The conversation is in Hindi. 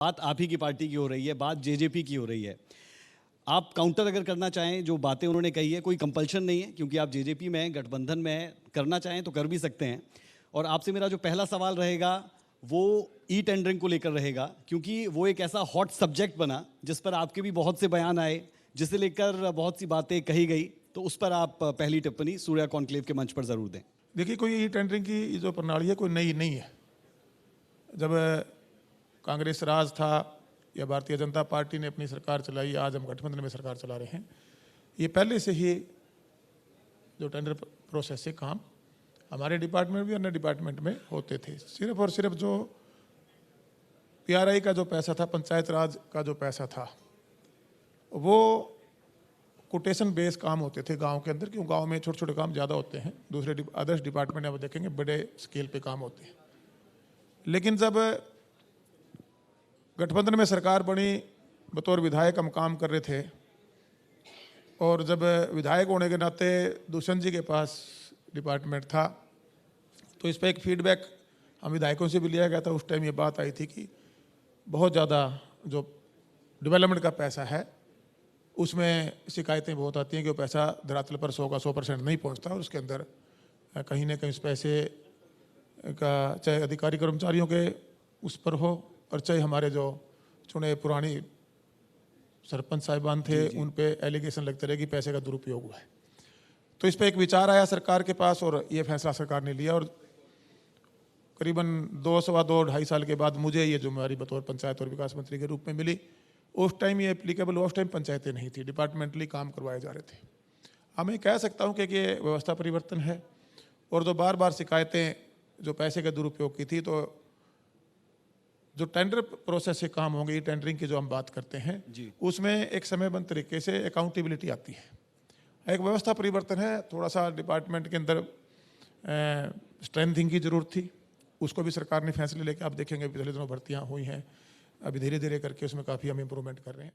बात आप ही की पार्टी की हो रही है, बात जेजेपी की हो रही है। आप काउंटर अगर करना चाहें, जो बातें उन्होंने कही है, कोई कंपल्शन नहीं है, क्योंकि आप जेजेपी में हैं, गठबंधन में हैं, करना चाहें तो कर भी सकते हैं। और आपसे मेरा जो पहला सवाल रहेगा वो ई टेंडरिंग को लेकर रहेगा, क्योंकि वो एक ऐसा हॉट सब्जेक्ट बना जिस पर आपके भी बहुत से बयान आए, जिसे लेकर बहुत सी बातें कही गई। तो उस पर आप पहली टिप्पणी सूर्या कॉन्क्लेव के मंच पर जरूर दें। देखिए, कोई ई टेंडरिंग की जो प्रणाली है कोई नई नहीं है। जब कांग्रेस राज था या भारतीय जनता पार्टी ने अपनी सरकार चलाई, आज हम गठबंधन में सरकार चला रहे हैं, ये पहले से ही जो टेंडर प्रोसेस से काम हमारे डिपार्टमेंट भी अन्य डिपार्टमेंट में होते थे। सिर्फ और सिर्फ जो पीआरआई का जो पैसा था, पंचायत राज का जो पैसा था, वो कोटेशन बेस काम होते थे गांव के अंदर, क्यों गांव में छोटे छोटे काम ज़्यादा होते हैं। दूसरे अदर्स डिपार्टमेंट आप देखेंगे बड़े स्केल पे काम होते हैं। लेकिन जब गठबंधन में सरकार बनी, बतौर विधायक हम काम कर रहे थे, और जब विधायक होने के नाते दुष्यंत जी के पास डिपार्टमेंट था, तो इस पर एक फीडबैक हम विधायकों से भी लिया गया था। उस टाइम ये बात आई थी कि बहुत ज़्यादा जो डेवलपमेंट का पैसा है उसमें शिकायतें बहुत आती हैं कि वो पैसा धरातल पर 100 का 100% नहीं पहुंचता, और उसके अंदर कहीं ना कहीं उस पैसे का चाहे अधिकारी कर्मचारियों के उस पर हो, और चाहे हमारे जो चुने पुरानी सरपंच साहिबान थे उन पे एलिगेशन लगते रहे कि पैसे का दुरुपयोग हुआ है। तो इस पर एक विचार आया सरकार के पास, और ये फैसला सरकार ने लिया। और करीबन 2.5 साल के बाद मुझे ये जिम्मेवारी बतौर पंचायत और विकास मंत्री के रूप में मिली। उस टाइम ये एप्लीकेबल, उस टाइम पंचायतें नहीं थी, डिपार्टमेंटली काम करवाए जा रहे थे। अब मैं कह सकता हूँ कि ये व्यवस्था परिवर्तन है। और जो बार बार शिकायतें जो पैसे के दुरुपयोग की थी, तो जो टेंडर प्रोसेस से काम होंगे, ई टेंडरिंग की जो हम बात करते हैं, उसमें एक समयबद्ध तरीके से अकाउंटेबिलिटी आती है। एक व्यवस्था परिवर्तन है, थोड़ा सा डिपार्टमेंट के अंदर स्ट्रेंथिंग की जरूरत थी। उसको भी सरकार ने फैसले लेके आप देखेंगे पिछले दिनों भर्तियां हुई हैं, अभी धीरे धीरे करके उसमें काफ़ी हम इम्प्रूवमेंट कर रहे हैं।